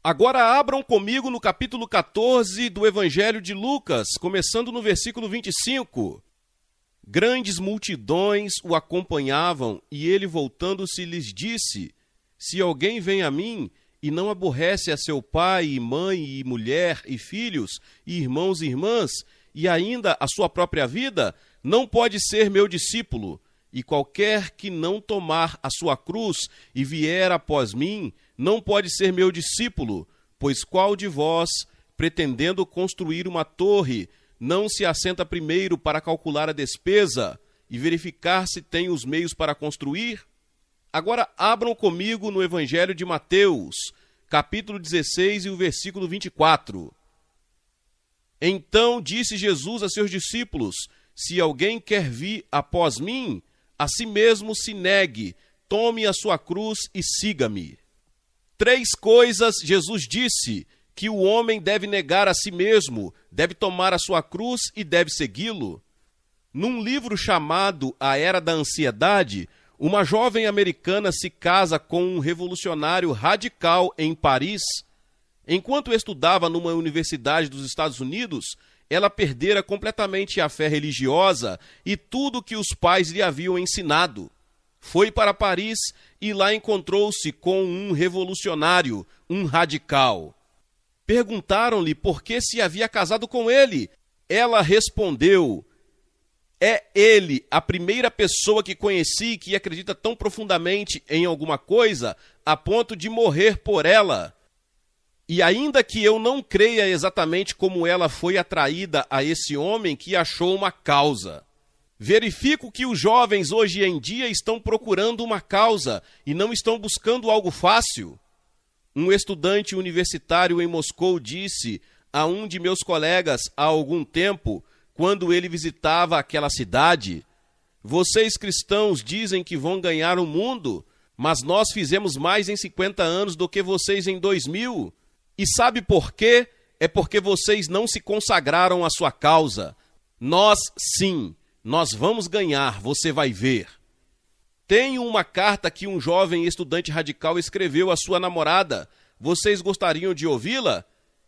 Agora abram comigo no capítulo 14 do Evangelho de Lucas, começando no versículo 25. Grandes multidões o acompanhavam e ele, voltando-se, lhes disse: Se alguém vem a mim e não aborrece a seu pai e mãe e mulher e filhos e irmãos e irmãs e ainda a sua própria vida, não pode ser meu discípulo. E qualquer que não tomar a sua cruz e vier após mim, não pode ser meu discípulo. Pois qual de vós, pretendendo construir uma torre, não se assenta primeiro para calcular a despesa e verificar se tem os meios para construir? Agora abram comigo no Evangelho de Mateus, capítulo 16 e o versículo 24. Então disse Jesus a seus discípulos: Se alguém quer vir após mim, a si mesmo se negue, tome a sua cruz e siga-me. 3 coisas Jesus disse que o homem deve negar a si mesmo, deve tomar a sua cruz e deve segui-lo. Num livro chamado A Era da Ansiedade, uma jovem americana se casa com um revolucionário radical em Paris. Enquanto estudava numa universidade dos Estados Unidos, ela perdera completamente a fé religiosa e tudo que os pais lhe haviam ensinado. Foi para Paris e lá encontrou-se com um revolucionário, um radical. Perguntaram-lhe por que se havia casado com ele. Ela respondeu: É ele a primeira pessoa que conheci que acredita tão profundamente em alguma coisa a ponto de morrer por ela. E ainda que eu não creia exatamente como ela foi atraída a esse homem que achou uma causa. Verifico que os jovens hoje em dia estão procurando uma causa e não estão buscando algo fácil. Um estudante universitário em Moscou disse a um de meus colegas há algum tempo, quando ele visitava aquela cidade: Vocês cristãos dizem que vão ganhar o mundo, mas nós fizemos mais em 50 anos do que vocês em 2000. E sabe por quê? É porque vocês não se consagraram à sua causa. Nós, sim, nós vamos ganhar, você vai ver. Tenho uma carta que um jovem estudante radical escreveu à sua namorada. Vocês gostariam de ouvi-la?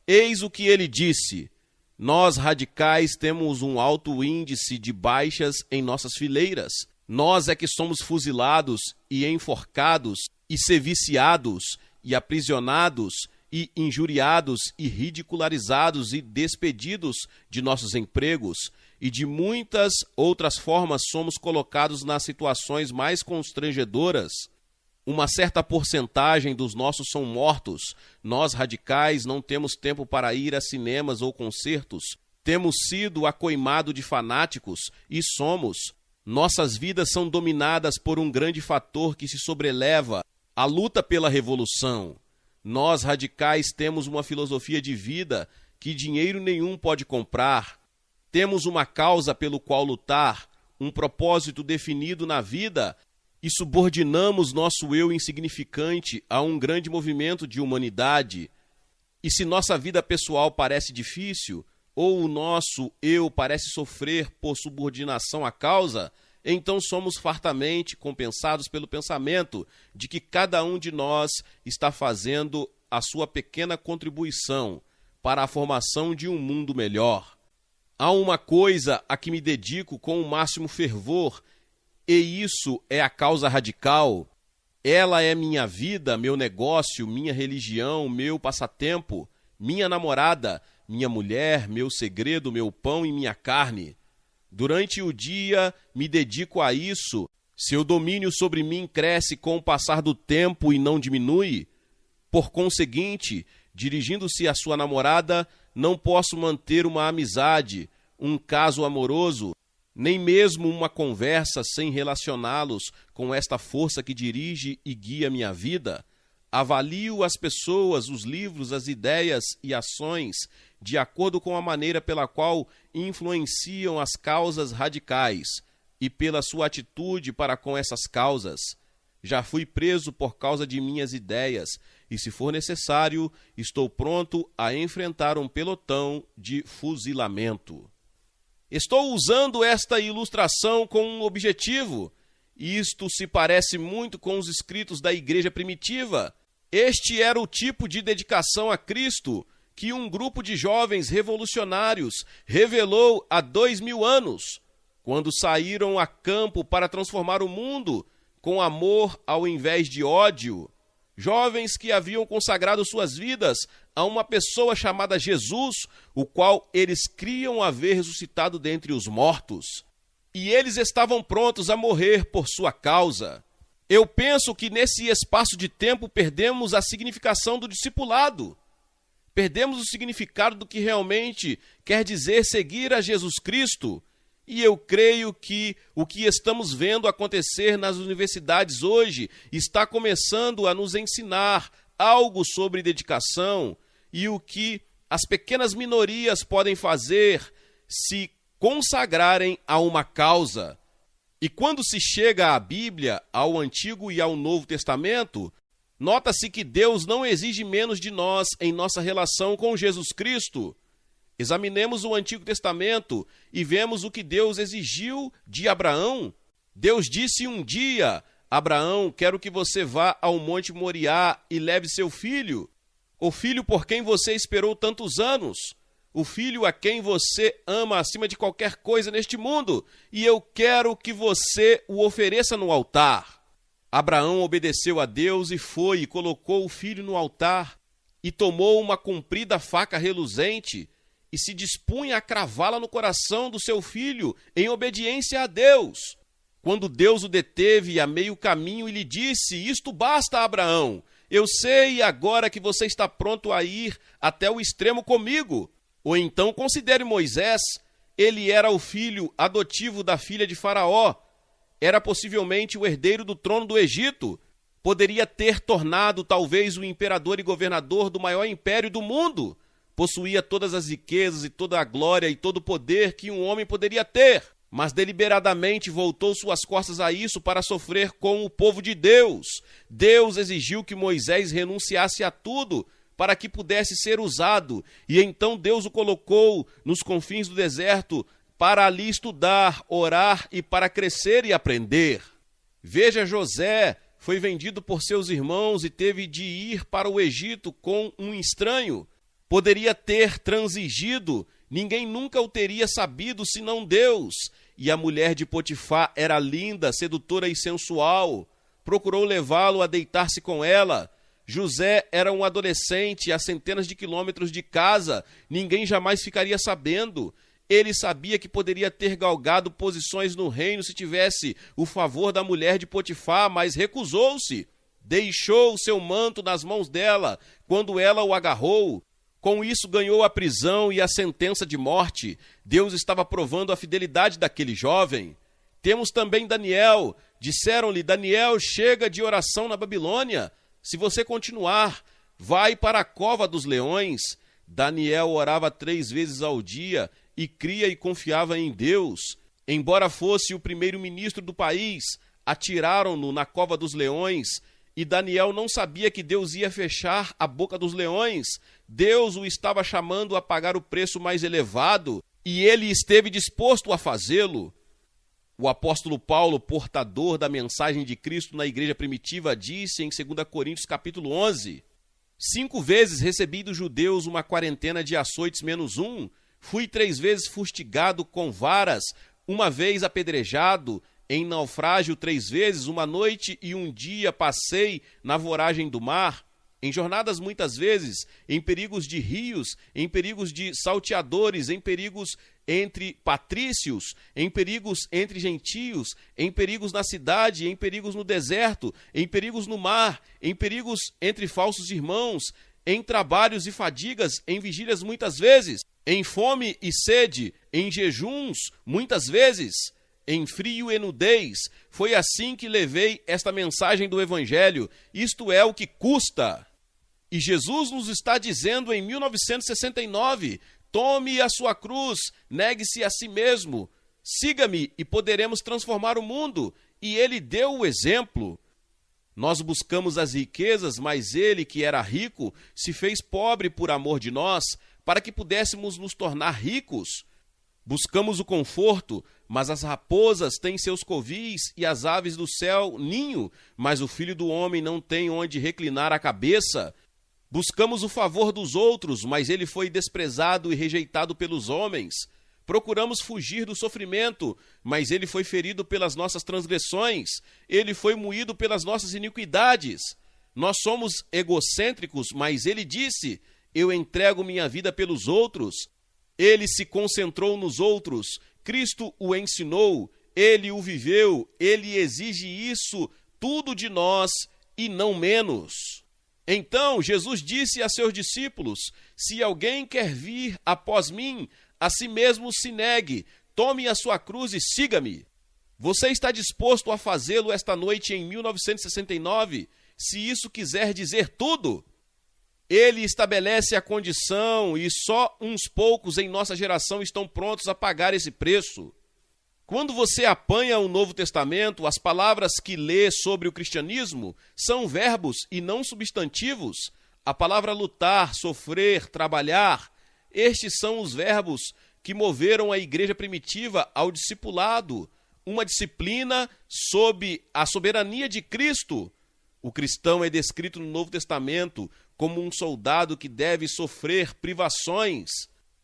Eis o que ele disse: Nós, radicais, temos um alto índice de baixas em nossas fileiras. Nós é que somos fuzilados e enforcados e seviciados e aprisionados e injuriados e ridicularizados e despedidos de nossos empregos, e de muitas outras formas somos colocados nas situações mais constrangedoras. Uma certa porcentagem dos nossos são mortos. Nós, radicais, não temos tempo para ir a cinemas ou concertos. Temos sido acoimados de fanáticos e somos. Nossas vidas são dominadas por um grande fator que se sobreleva: a luta pela revolução. Nós, radicais, temos uma filosofia de vida que dinheiro nenhum pode comprar. Temos uma causa pelo qual lutar, um propósito definido na vida, e subordinamos nosso eu insignificante a um grande movimento de humanidade. E se nossa vida pessoal parece difícil, ou o nosso eu parece sofrer por subordinação à causa, então somos fartamente compensados pelo pensamento de que cada um de nós está fazendo a sua pequena contribuição para a formação de um mundo melhor. Há uma coisa a que me dedico com o máximo fervor, e isso é a causa radical. Ela é minha vida, meu negócio, minha religião, meu passatempo, minha namorada, minha mulher, meu segredo, meu pão e minha carne. Durante o dia me dedico a isso. Seu domínio sobre mim cresce com o passar do tempo e não diminui. Por conseguinte, dirigindo-se à sua namorada, não posso manter uma amizade, um caso amoroso, nem mesmo uma conversa sem relacioná-los com esta força que dirige e guia minha vida. Avalio as pessoas, os livros, as ideias e ações de acordo com a maneira pela qual influenciam as causas radicais e pela sua atitude para com essas causas. Já fui preso por causa de minhas ideias e, se for necessário, estou pronto a enfrentar um pelotão de fuzilamento. Estou usando esta ilustração com um objetivo. Isto se parece muito com os escritos da igreja primitiva. Este era o tipo de dedicação a Cristo que um grupo de jovens revolucionários revelou há 2000 anos, quando saíram a campo para transformar o mundo com amor ao invés de ódio. Jovens que haviam consagrado suas vidas a uma pessoa chamada Jesus, o qual eles criam haver ressuscitado dentre os mortos. E eles estavam prontos a morrer por sua causa. Eu penso que nesse espaço de tempo perdemos a significação do discipulado. Perdemos o significado do que realmente quer dizer seguir a Jesus Cristo. E eu creio que o que estamos vendo acontecer nas universidades hoje está começando a nos ensinar algo sobre dedicação e o que as pequenas minorias podem fazer se consagrarem a uma causa. E quando se chega à Bíblia, ao Antigo e ao Novo Testamento, nota-se que Deus não exige menos de nós em nossa relação com Jesus Cristo. Examinemos o Antigo Testamento e vemos o que Deus exigiu de Abraão. Deus disse um dia: Abraão, quero que você vá ao Monte Moriá e leve seu filho, o filho por quem você esperou tantos anos, o filho a quem você ama acima de qualquer coisa neste mundo, e eu quero que você o ofereça no altar. Abraão obedeceu a Deus e foi e colocou o filho no altar e tomou uma comprida faca reluzente e se dispunha a cravá-la no coração do seu filho em obediência a Deus. Quando Deus o deteve a meio caminho e lhe disse: isto basta, Abraão, eu sei agora que você está pronto a ir até o extremo comigo. Ou então considere Moisés, ele era o filho adotivo da filha de Faraó, era possivelmente o herdeiro do trono do Egito, poderia ter tornado talvez o imperador e governador do maior império do mundo, possuía todas as riquezas e toda a glória e todo o poder que um homem poderia ter, mas deliberadamente voltou suas costas a isso para sofrer com o povo de Deus. Deus exigiu que Moisés renunciasse a tudo para que pudesse ser usado, e então Deus o colocou nos confins do deserto para ali estudar, orar e para crescer e aprender. Veja, José foi vendido por seus irmãos e teve de ir para o Egito com um estranho. Poderia ter transigido, ninguém nunca o teria sabido senão Deus. E a mulher de Potifar era linda, sedutora e sensual. Procurou levá-lo a deitar-se com ela. José era um adolescente a centenas de quilômetros de casa. Ninguém jamais ficaria sabendo. Ele sabia que poderia ter galgado posições no reino se tivesse o favor da mulher de Potifar, mas recusou-se. Deixou seu manto nas mãos dela quando ela o agarrou. Com isso ganhou a prisão e a sentença de morte. Deus estava provando a fidelidade daquele jovem. Temos também Daniel. Disseram-lhe: Daniel, chega de oração na Babilônia. Se você continuar, vai para a cova dos leões. Daniel orava 3 vezes ao dia e cria e confiava em Deus. Embora fosse o primeiro-ministro do país, atiraram-no na cova dos leões. E Daniel não sabia que Deus ia fechar a boca dos leões. Deus o estava chamando a pagar o preço mais elevado, e ele esteve disposto a fazê-lo. O apóstolo Paulo, portador da mensagem de Cristo na igreja primitiva, disse em 2 Coríntios capítulo 11: 5 vezes recebi dos judeus uma quarentena de açoites menos 1, fui 3 vezes fustigado com varas, 1 vez apedrejado, em naufrágio 3 vezes, 1 noite e 1 dia passei na voragem do mar, em jornadas muitas vezes, em perigos de rios, em perigos de salteadores, em perigos entre patrícios, em perigos entre gentios, em perigos na cidade, em perigos no deserto, em perigos no mar, em perigos entre falsos irmãos, em trabalhos e fadigas, em vigílias muitas vezes, em fome e sede, em jejuns muitas vezes, em frio e nudez. Foi assim que levei esta mensagem do Evangelho. Isto é o que custa. E Jesus nos está dizendo em 1969, tome a sua cruz, negue-se a si mesmo, siga-me e poderemos transformar o mundo. E ele deu o exemplo. Nós buscamos as riquezas, mas ele, que era rico, se fez pobre por amor de nós, para que pudéssemos nos tornar ricos. Buscamos o conforto, mas as raposas têm seus covis e as aves do céu ninho, mas o Filho do Homem não tem onde reclinar a cabeça. Buscamos o favor dos outros, mas ele foi desprezado e rejeitado pelos homens. Procuramos fugir do sofrimento, mas ele foi ferido pelas nossas transgressões. Ele foi moído pelas nossas iniquidades. Nós somos egocêntricos, mas ele disse: eu entrego minha vida pelos outros. Ele se concentrou nos outros. Cristo o ensinou. Ele o viveu. Ele exige isso tudo de nós e não menos. Então Jesus disse a seus discípulos: se alguém quer vir após mim, a si mesmo se negue, tome a sua cruz e siga-me. Você está disposto a fazê-lo esta noite em 1969, se isso quiser dizer tudo? Ele estabelece a condição e só uns poucos em nossa geração estão prontos a pagar esse preço. Quando você apanha o Novo Testamento, as palavras que lê sobre o cristianismo são verbos e não substantivos. A palavra lutar, sofrer, trabalhar, estes são os verbos que moveram a igreja primitiva ao discipulado, uma disciplina sob a soberania de Cristo. O cristão é descrito no Novo Testamento como um soldado que deve sofrer privações.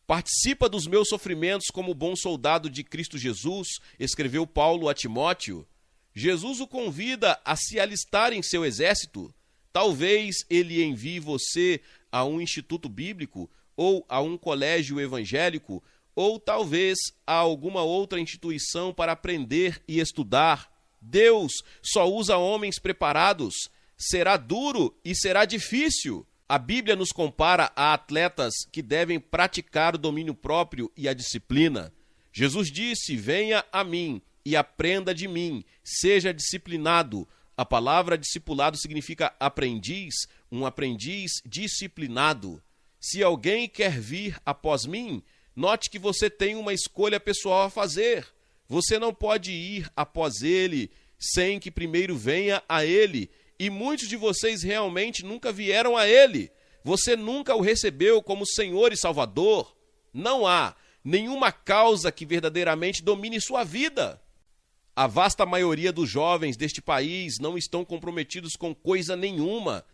Participa dos meus sofrimentos como bom soldado de Cristo Jesus, escreveu Paulo a Timóteo. Jesus o convida a se alistar em seu exército. Talvez ele envie você a um instituto bíblico, ou a um colégio evangélico, ou talvez a alguma outra instituição para aprender e estudar. Deus só usa homens preparados. Será duro e será difícil. A Bíblia nos compara a atletas que devem praticar o domínio próprio e a disciplina. Jesus disse: venha a mim e aprenda de mim, seja disciplinado. A palavra discipulado significa aprendiz, um aprendiz disciplinado. Se alguém quer vir após mim, note que você tem uma escolha pessoal a fazer. Você não pode ir após ele sem que primeiro venha a ele. E muitos de vocês realmente nunca vieram a ele. Você nunca o recebeu como Senhor e Salvador. Não há nenhuma causa que verdadeiramente domine sua vida. A vasta maioria dos jovens deste país não estão comprometidos com coisa nenhuma.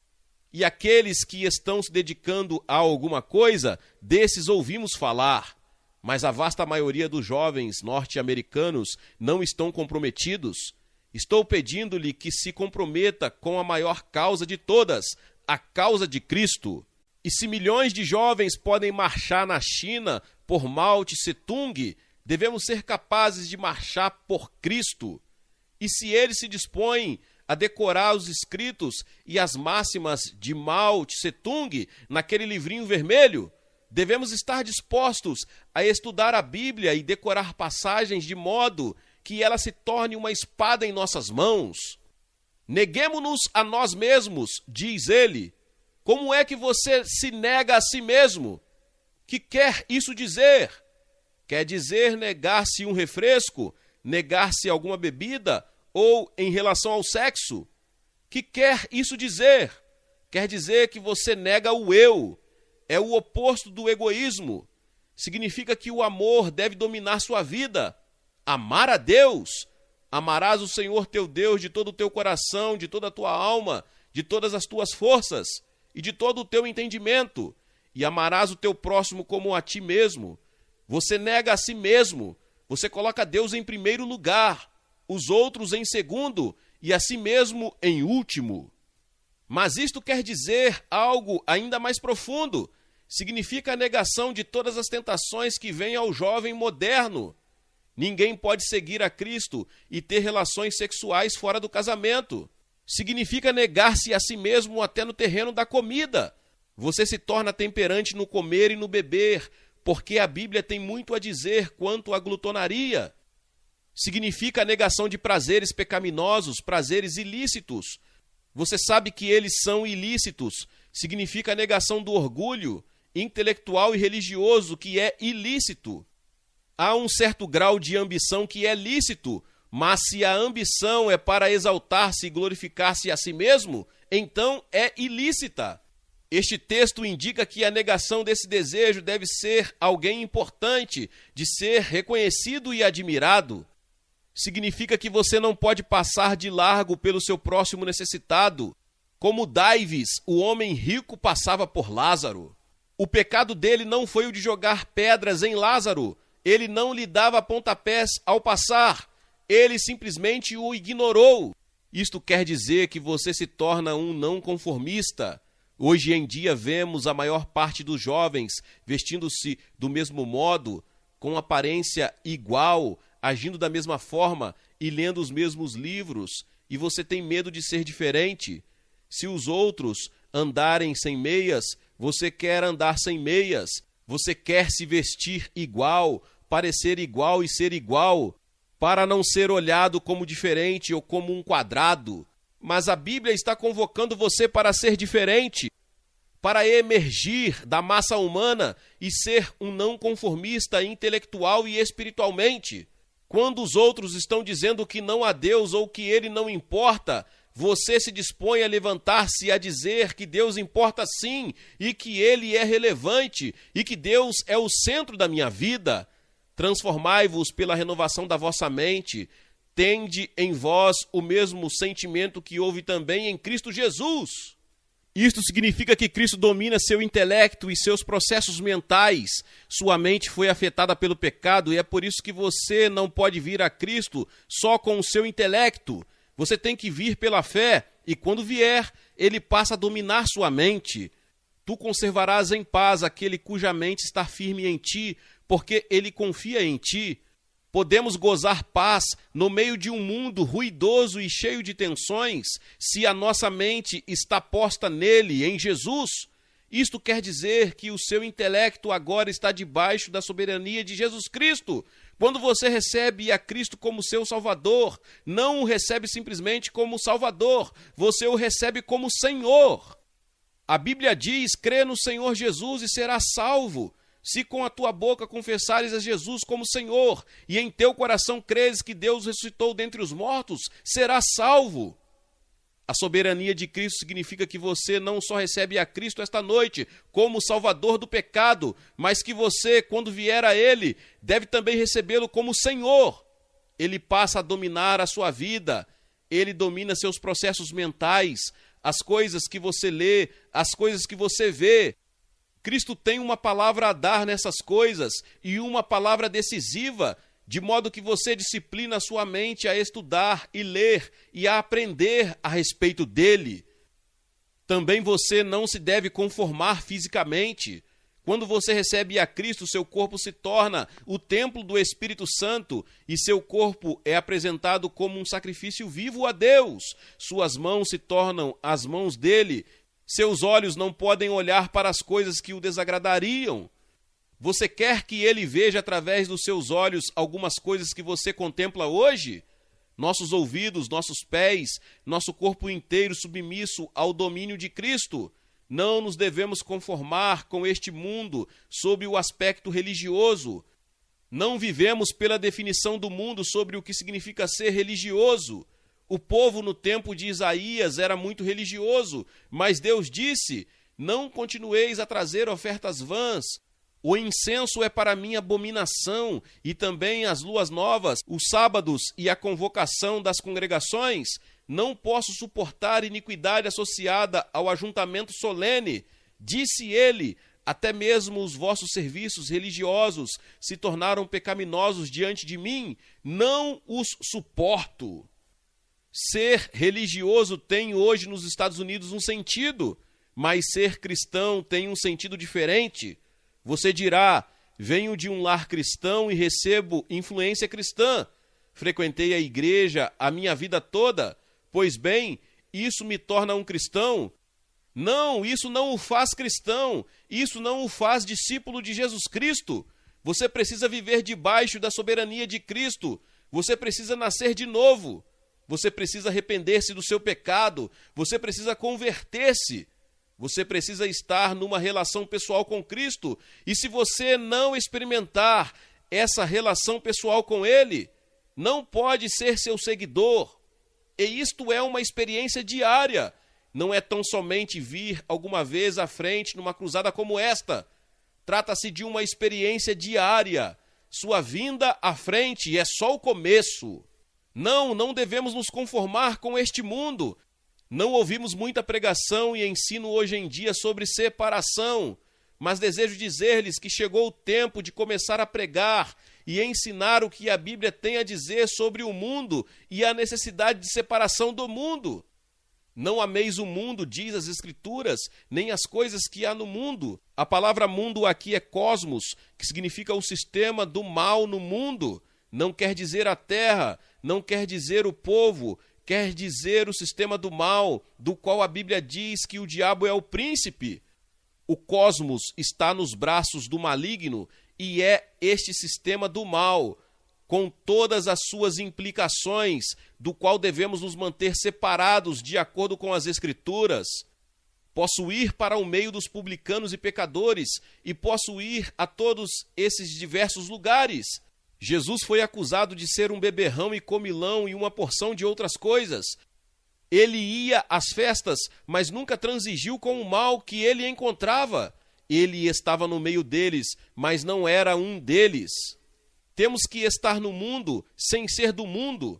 E aqueles que estão se dedicando a alguma coisa, desses ouvimos falar. Mas a vasta maioria dos jovens norte-americanos não estão comprometidos. Estou pedindo-lhe que se comprometa com a maior causa de todas, a causa de Cristo. E se milhões de jovens podem marchar na China por Mao Tse-tung, devemos ser capazes de marchar por Cristo. E se ele se dispõe a decorar os escritos e as máximas de Mao Tse-tung naquele livrinho vermelho, devemos estar dispostos a estudar a Bíblia e decorar passagens de modo que ela se torne uma espada em nossas mãos. Neguemo-nos a nós mesmos, diz ele. Como é que você se nega a si mesmo? Que quer isso dizer? Quer dizer negar-se um refresco, negar-se alguma bebida ou em relação ao sexo? Que quer isso dizer? Quer dizer que você nega o eu. É o oposto do egoísmo. Significa que o amor deve dominar sua vida. Amar a Deus. Amarás o Senhor teu Deus de todo o teu coração, de toda a tua alma, de todas as tuas forças e de todo o teu entendimento. E amarás o teu próximo como a ti mesmo. Você nega a si mesmo. Você coloca Deus em primeiro lugar, os outros em segundo e a si mesmo em último. Mas isto quer dizer algo ainda mais profundo. Significa a negação de todas as tentações que vêm ao jovem moderno. Ninguém pode seguir a Cristo e ter relações sexuais fora do casamento. Significa negar-se a si mesmo até no terreno da comida. Você se torna temperante no comer e no beber, porque a Bíblia tem muito a dizer quanto à glutonaria. Significa a negação de prazeres pecaminosos, prazeres ilícitos. Você sabe que eles são ilícitos. Significa a negação do orgulho intelectual e religioso, que é ilícito. Há um certo grau de ambição que é lícito, mas se a ambição é para exaltar-se e glorificar-se a si mesmo, então é ilícita. Este texto indica que a negação desse desejo deve ser alguém importante, de ser reconhecido e admirado. Significa que você não pode passar de largo pelo seu próximo necessitado, como Dives, o homem rico, passava por Lázaro. O pecado dele não foi o de jogar pedras em Lázaro. Ele não lhe dava pontapés ao passar. Ele simplesmente o ignorou. Isto quer dizer que você se torna um não conformista. Hoje em dia vemos a maior parte dos jovens vestindo-se do mesmo modo, com aparência igual, agindo da mesma forma e lendo os mesmos livros, e você tem medo de ser diferente. Se os outros andarem sem meias, você quer andar sem meias. Você quer se vestir igual, parecer igual e ser igual, para não ser olhado como diferente ou como um quadrado. Mas a Bíblia está convocando você para ser diferente, para emergir da massa humana e ser um não conformista intelectual e espiritualmente. Quando os outros estão dizendo que não há Deus ou que ele não importa, você se dispõe a levantar-se e a dizer que Deus importa sim, e que ele é relevante, e que Deus é o centro da minha vida. Transformai-vos pela renovação da vossa mente. Tende em vós o mesmo sentimento que houve também em Cristo Jesus. Isto significa que Cristo domina seu intelecto e seus processos mentais. Sua mente foi afetada pelo pecado e é por isso que você não pode vir a Cristo só com o seu intelecto. Você tem que vir pela fé e quando vier, ele passa a dominar sua mente. Tu conservarás em paz aquele cuja mente está firme em ti, porque ele confia em ti. Podemos gozar paz no meio de um mundo ruidoso e cheio de tensões, se a nossa mente está posta nele, em Jesus. Isto quer dizer que o seu intelecto agora está debaixo da soberania de Jesus Cristo. Quando você recebe a Cristo como seu Salvador, não o recebe simplesmente como Salvador, você o recebe como Senhor. A Bíblia diz: crê no Senhor Jesus e serás salvo. Se com a tua boca confessares a Jesus como Senhor e em teu coração creres que Deus ressuscitou dentre os mortos, serás salvo. A soberania de Cristo significa que você não só recebe a Cristo esta noite como Salvador do pecado, mas que você, quando vier a Ele, deve também recebê-lo como Senhor. Ele passa a dominar a sua vida, Ele domina seus processos mentais, as coisas que você lê, as coisas que você vê. Cristo tem uma palavra a dar nessas coisas e uma palavra decisiva, de modo que você disciplina a sua mente a estudar e ler e a aprender a respeito dele. Também você não se deve conformar fisicamente. Quando você recebe a Cristo, seu corpo se torna o templo do Espírito Santo e seu corpo é apresentado como um sacrifício vivo a Deus. Suas mãos se tornam as mãos dele. Seus olhos não podem olhar para as coisas que o desagradariam. Você quer que ele veja através dos seus olhos algumas coisas que você contempla hoje? Nossos ouvidos, nossos pés, nosso corpo inteiro submisso ao domínio de Cristo. Não nos devemos conformar com este mundo sob o aspecto religioso. Não vivemos pela definição do mundo sobre o que significa ser religioso. O povo no tempo de Isaías era muito religioso, mas Deus disse: não continueis a trazer ofertas vãs. O incenso é para mim abominação, e também as luas novas, os sábados e a convocação das congregações. Não posso suportar iniquidade associada ao ajuntamento solene. Disse ele: até mesmo os vossos serviços religiosos se tornaram pecaminosos diante de mim. Não os suporto. Ser religioso tem hoje nos Estados Unidos um sentido, mas ser cristão tem um sentido diferente. Você dirá: venho de um lar cristão e recebo influência cristã. Frequentei a igreja a minha vida toda. Pois bem, isso me torna um cristão? Não, isso não o faz cristão. Isso não o faz discípulo de Jesus Cristo. Você precisa viver debaixo da soberania de Cristo. Você precisa nascer de novo. Você precisa arrepender-se do seu pecado. Você precisa converter-se. Você precisa estar numa relação pessoal com Cristo. E se você não experimentar essa relação pessoal com Ele, não pode ser seu seguidor. E isto é uma experiência diária. não é tão somente vir alguma vez à frente numa cruzada como esta. Trata-se de uma experiência diária. Sua vinda à frente é só o começo. Não devemos nos conformar com este mundo. Não ouvimos muita pregação e ensino hoje em dia sobre separação, mas desejo dizer-lhes que chegou o tempo de começar a pregar e ensinar o que a Bíblia tem a dizer sobre o mundo e a necessidade de separação do mundo. Não ameis o mundo, diz as Escrituras, nem as coisas que há no mundo. A palavra mundo aqui é cosmos, que significa o sistema do mal no mundo. Não quer dizer a terra, não quer dizer o povo, quer dizer o sistema do mal, do qual a Bíblia diz que o diabo é o príncipe. O cosmos está nos braços do maligno e é este sistema do mal, com todas as suas implicações, do qual devemos nos manter separados de acordo com as Escrituras. Posso ir para o meio dos publicanos e pecadores e posso ir a todos esses diversos lugares. Jesus foi acusado de ser um beberrão e comilão e uma porção de outras coisas. Ele ia às festas, mas nunca transigiu com o mal que ele encontrava. Ele estava no meio deles, mas não era um deles. Temos que estar no mundo sem ser do mundo.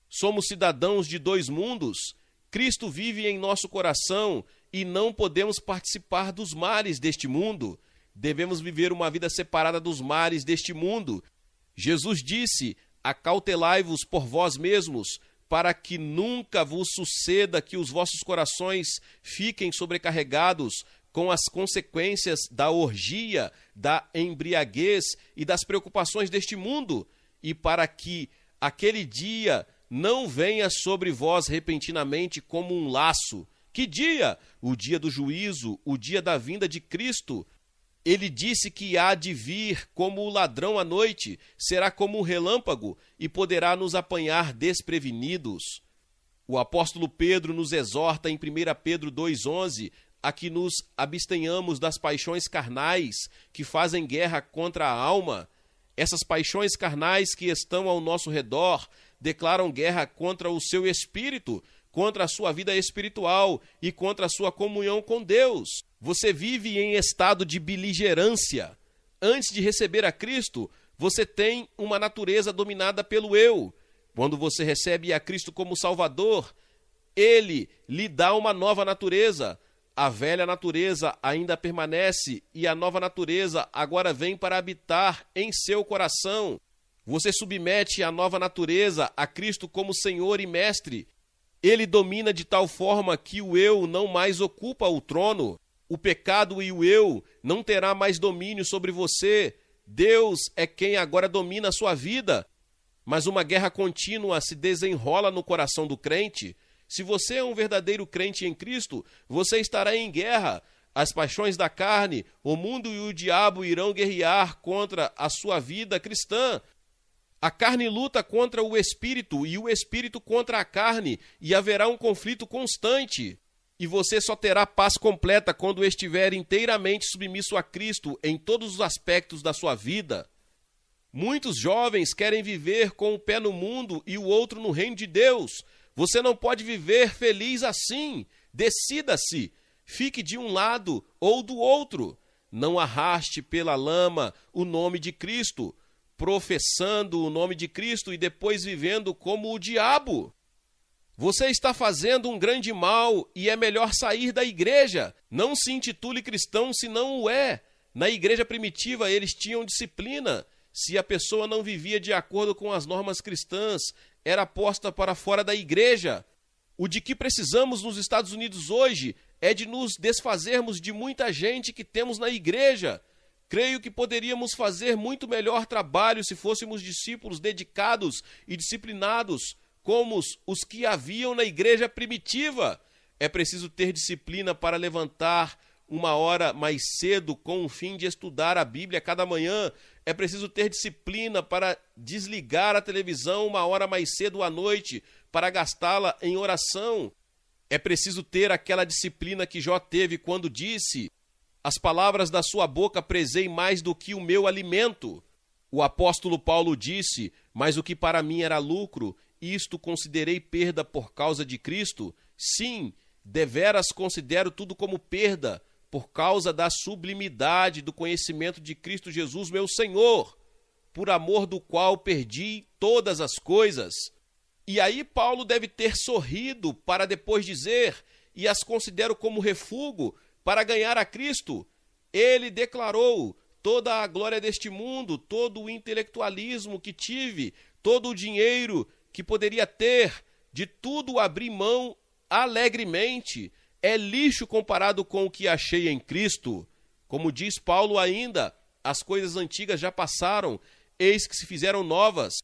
Somos cidadãos de dois mundos. Cristo vive em nosso coração e não podemos participar dos males deste mundo. Devemos viver uma vida separada dos males deste mundo. Jesus disse: acautelai-vos por vós mesmos, para que nunca vos suceda que os vossos corações fiquem sobrecarregados com as consequências da orgia, da embriaguez e das preocupações deste mundo, e para que aquele dia não venha sobre vós repentinamente como um laço. Que dia? O dia do juízo, o dia da vinda de Cristo. Ele disse que há de vir como o ladrão à noite, será como um relâmpago e poderá nos apanhar desprevenidos. O apóstolo Pedro nos exorta em 1 Pedro 2,11 a que nos abstenhamos das paixões carnais que fazem guerra contra a alma. Essas paixões carnais que estão ao nosso redor declaram guerra contra o seu espírito, contra a sua vida espiritual e contra a sua comunhão com Deus. Você vive em estado de beligerância. Antes de receber a Cristo, você tem uma natureza dominada pelo eu. Quando você recebe a Cristo como Salvador, Ele lhe dá uma nova natureza. A velha natureza ainda permanece e a nova natureza agora vem para habitar em seu coração. Você submete a nova natureza a Cristo como Senhor e Mestre. Ele domina de tal forma que o eu não mais ocupa o trono. O pecado e o eu não terá mais domínio sobre você. Deus é quem agora domina a sua vida. Mas uma guerra contínua se desenrola no coração do crente. Se você é um verdadeiro crente em Cristo, você estará em guerra. As paixões da carne, o mundo e o diabo irão guerrear contra a sua vida cristã. A carne luta contra o espírito e o espírito contra a carne, e haverá um conflito constante. E você só terá paz completa quando estiver inteiramente submisso a Cristo em todos os aspectos da sua vida. Muitos jovens querem viver com o pé no mundo e o outro no reino de Deus. Você não pode viver feliz assim. Decida-se. Fique de um lado ou do outro. Não arraste pela lama o nome de Cristo, professando o nome de Cristo e depois vivendo como o diabo. Você está fazendo um grande mal e é melhor sair da igreja. Não se intitule cristão se não o é. Na igreja primitiva eles tinham disciplina. Se a pessoa não vivia de acordo com as normas cristãs, era posta para fora da igreja. O de que precisamos nos Estados Unidos hoje é de nos desfazermos de muita gente que temos na igreja. Creio que poderíamos fazer muito melhor trabalho se fôssemos discípulos dedicados e disciplinados, como os que haviam na igreja primitiva. É preciso ter disciplina para levantar uma hora mais cedo com o fim de estudar a Bíblia cada manhã. É preciso ter disciplina para desligar a televisão uma hora mais cedo à noite, para gastá-la em oração. É preciso ter aquela disciplina que Jó teve quando disse: as palavras da sua boca prezei mais do que o meu alimento. O apóstolo Paulo disse: mas o que para mim era lucro, isto considerei perda por causa de Cristo. Sim, Deveras considero tudo como perda, por causa da sublimidade do conhecimento de Cristo Jesus, meu Senhor, por amor do qual perdi todas as coisas. E aí Paulo deve ter sorrido para depois dizer, e as considero como refúgio para ganhar a Cristo. Ele declarou, toda a glória deste mundo, todo o intelectualismo que tive, todo o dinheiro que poderia ter, de tudo abri mão alegremente, é lixo comparado com o que achei em Cristo. Como diz Paulo ainda, as coisas antigas já passaram, eis que se fizeram novas.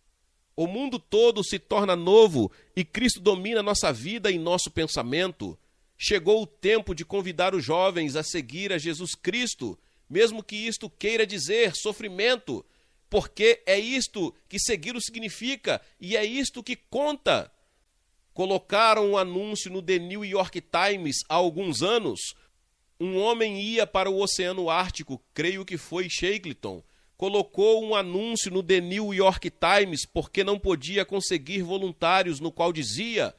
O mundo todo se torna novo e Cristo domina nossa vida e nosso pensamento. Chegou o tempo de convidar os jovens a seguir a Jesus Cristo, mesmo que isto queira dizer sofrimento, porque é isto que segui-lo significa e é isto que conta. Colocaram um anúncio no The New York Times há alguns anos. Um homem ia para o Oceano Ártico, creio que foi Shackleton, colocou um anúncio no The New York Times porque não podia conseguir voluntários, no qual dizia: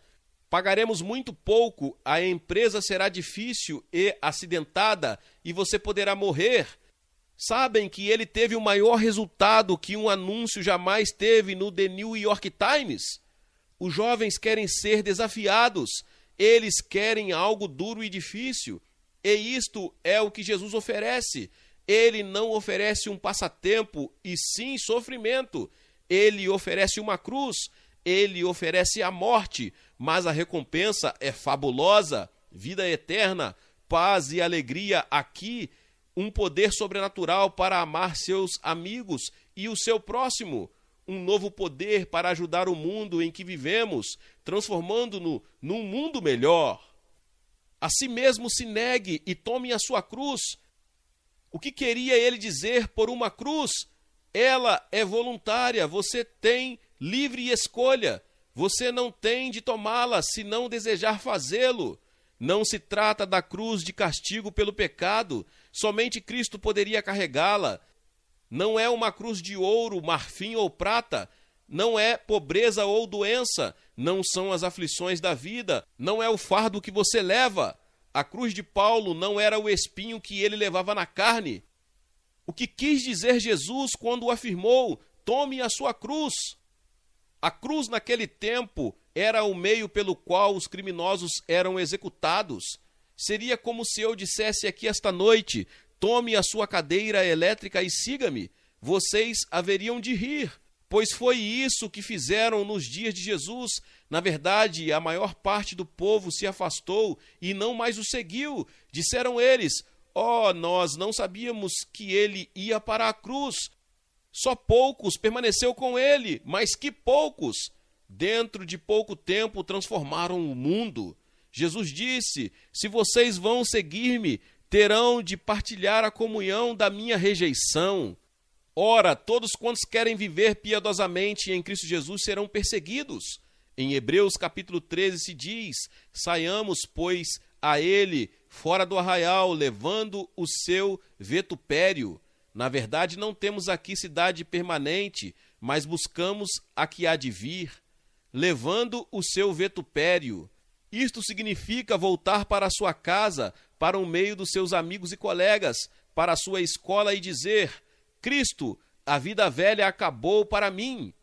pagaremos muito pouco, a empresa será difícil e acidentada e você poderá morrer. Sabem que ele teve o maior resultado que um anúncio jamais teve no The New York Times? Os jovens querem ser desafiados, eles querem algo duro e difícil, e isto é o que Jesus oferece. Ele não oferece um passatempo, e sim sofrimento. Ele oferece uma cruz, ele oferece a morte, mas a recompensa é fabulosa, vida eterna, paz e alegria aqui, um poder sobrenatural para amar seus amigos e o seu próximo, um novo poder para ajudar o mundo em que vivemos, transformando-no num mundo melhor. A si mesmo se negue e tome a sua cruz. O que queria ele dizer por uma cruz? Ela é voluntária, você tem livre escolha. Você não tem de tomá-la se não desejar fazê-lo. Não se trata da cruz de castigo pelo pecado, somente Cristo poderia carregá-la. Não é uma cruz de ouro, marfim ou prata, não é pobreza ou doença, não são as aflições da vida, não é o fardo que você leva. A cruz de Paulo não era o espinho que ele levava na carne. O que quis dizer Jesus quando afirmou: tome a sua cruz? A cruz naquele tempo era o meio pelo qual os criminosos eram executados. Seria como se eu dissesse aqui esta noite: tome a sua cadeira elétrica e siga-me. Vocês haveriam de rir, pois foi isso que fizeram nos dias de Jesus. Na verdade, a maior parte do povo se afastou e não mais o seguiu. Disseram eles: nós não sabíamos que ele ia para a cruz. Só poucos permaneceu com ele, mas que poucos! Dentro de pouco tempo transformaram o mundo. Jesus disse: se vocês vão seguir-me, terão de partilhar a comunhão da minha rejeição. Ora, todos quantos querem viver piedosamente em Cristo Jesus serão perseguidos. Em Hebreus capítulo 13 se diz: saiamos, pois, a ele fora do arraial, levando o seu vitupério. Na verdade, não temos aqui cidade permanente, mas buscamos a que há de vir, levando o seu vitupério. Isto significa voltar para a sua casa, para o meio dos seus amigos e colegas, para a sua escola e dizer: Cristo, a vida velha acabou para mim.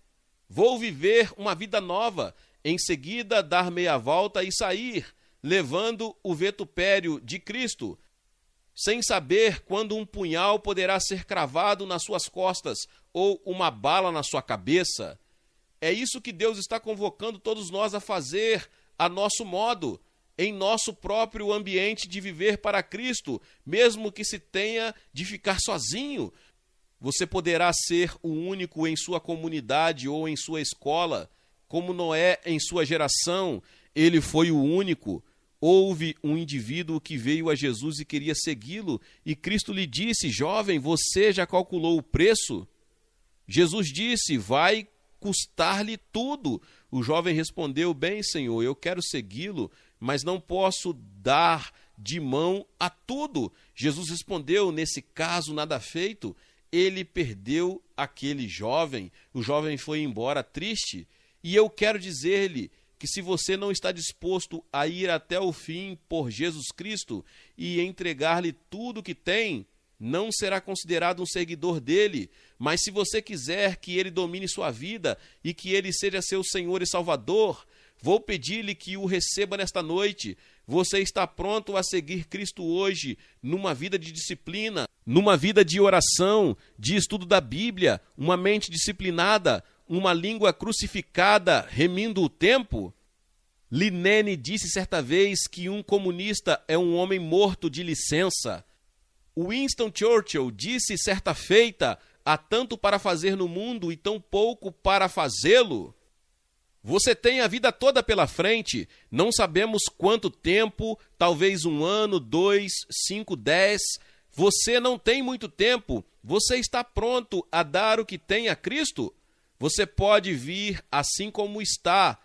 Vou viver uma vida nova. Em seguida, dar meia volta e sair, levando o vitupério de Cristo, sem saber quando um punhal poderá ser cravado nas suas costas ou uma bala na sua cabeça. É isso que Deus está convocando todos nós a fazer a nosso modo, em nosso próprio ambiente de viver para Cristo, mesmo que se tenha de ficar sozinho. Você poderá ser o único em sua comunidade ou em sua escola, como Noé em sua geração, ele foi o único. Houve um indivíduo que veio a Jesus e queria segui-lo, e Cristo lhe disse: jovem, você já calculou o preço? Jesus disse: vai custar-lhe tudo. O jovem respondeu: bem, Senhor, eu quero segui-lo, mas não posso dar de mão a tudo. Jesus respondeu: nesse caso, nada feito. Ele perdeu aquele jovem, o jovem foi embora triste, e eu quero dizer-lhe que se você não está disposto a ir até o fim por Jesus Cristo e entregar-lhe tudo que tem, não será considerado um seguidor dele. Mas se você quiser que ele domine sua vida e que ele seja seu Senhor e Salvador, vou pedir-lhe que o receba nesta noite. Você está pronto a seguir Cristo hoje, numa vida de disciplina, numa vida de oração, de estudo da Bíblia, uma mente disciplinada, uma língua crucificada, remindo o tempo? Lenine disse certa vez que um comunista é um homem morto de licença. Winston Churchill disse certa feita: há tanto para fazer no mundo e tão pouco para fazê-lo. Você tem a vida toda pela frente, não sabemos quanto tempo, talvez 1 ano, 2, 5, 10. Você não tem muito tempo, você está pronto a dar o que tem a Cristo? Você pode vir assim como está,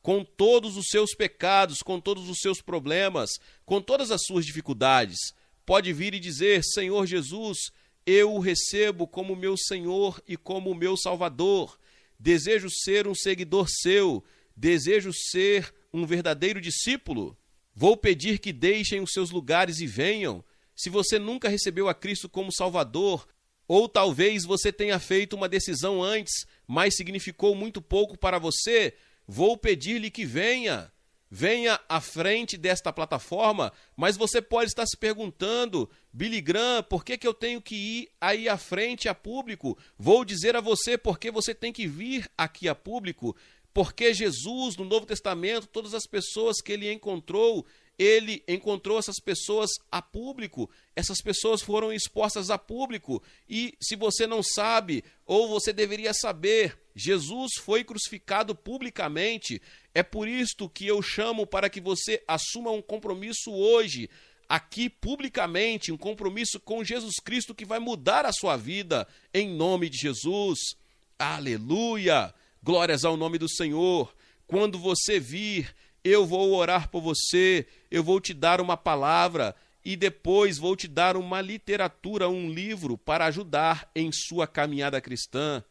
com todos os seus pecados, com todos os seus problemas, com todas as suas dificuldades. Pode vir e dizer: Senhor Jesus, eu o recebo como meu Senhor e como meu Salvador. Desejo ser um seguidor seu, desejo ser um verdadeiro discípulo. Vou pedir que deixem os seus lugares e venham. Se você nunca recebeu a Cristo como Salvador, ou talvez você tenha feito uma decisão antes, mas significou muito pouco para você, vou pedir-lhe que venha. Venha à frente desta plataforma, mas você pode estar se perguntando: Billy Graham, por que eu tenho que ir aí à frente a público? Vou dizer a você por que você tem que vir aqui a público. Porque Jesus, no Novo Testamento, todas as pessoas que ele encontrou essas pessoas a público. Essas pessoas foram expostas a público. E se você não sabe, ou você deveria saber, Jesus foi crucificado publicamente. É por isto que eu chamo para que você assuma um compromisso hoje, aqui publicamente, um compromisso com Jesus Cristo que vai mudar a sua vida, em nome de Jesus. Aleluia! Glórias ao nome do Senhor. Quando você vir, eu vou orar por você, eu vou te dar uma palavra e depois vou te dar uma literatura, um livro para ajudar em sua caminhada cristã.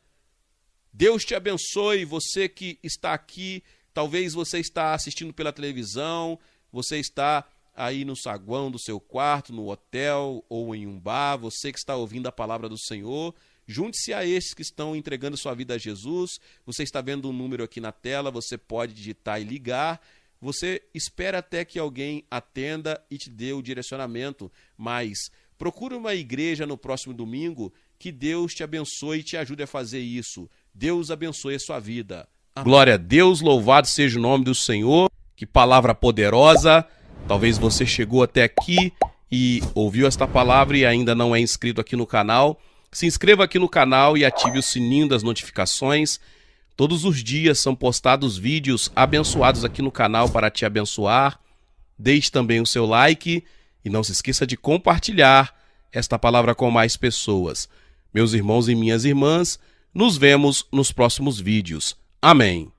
Deus te abençoe, você que está aqui, talvez você está assistindo pela televisão, você está aí no saguão do seu quarto, no hotel ou em um bar, você que está ouvindo a palavra do Senhor, junte-se a esses que estão entregando sua vida a Jesus. Você está vendo um número aqui na tela, você pode digitar e ligar. Você espera até que alguém atenda e te dê o direcionamento, mas procure uma igreja no próximo domingo. Que Deus te abençoe e te ajude a fazer isso. Deus abençoe a sua vida. Amém. Glória a Deus, louvado seja o nome do Senhor. Que palavra poderosa. Talvez você chegou até aqui e ouviu esta palavra e ainda não é inscrito aqui no canal. Se inscreva aqui no canal e ative o sininho das notificações. Todos os dias são postados vídeos abençoados aqui no canal para te abençoar. Deixe também o seu like e não se esqueça de compartilhar esta palavra com mais pessoas. Meus irmãos e minhas irmãs, nos vemos nos próximos vídeos. Amém.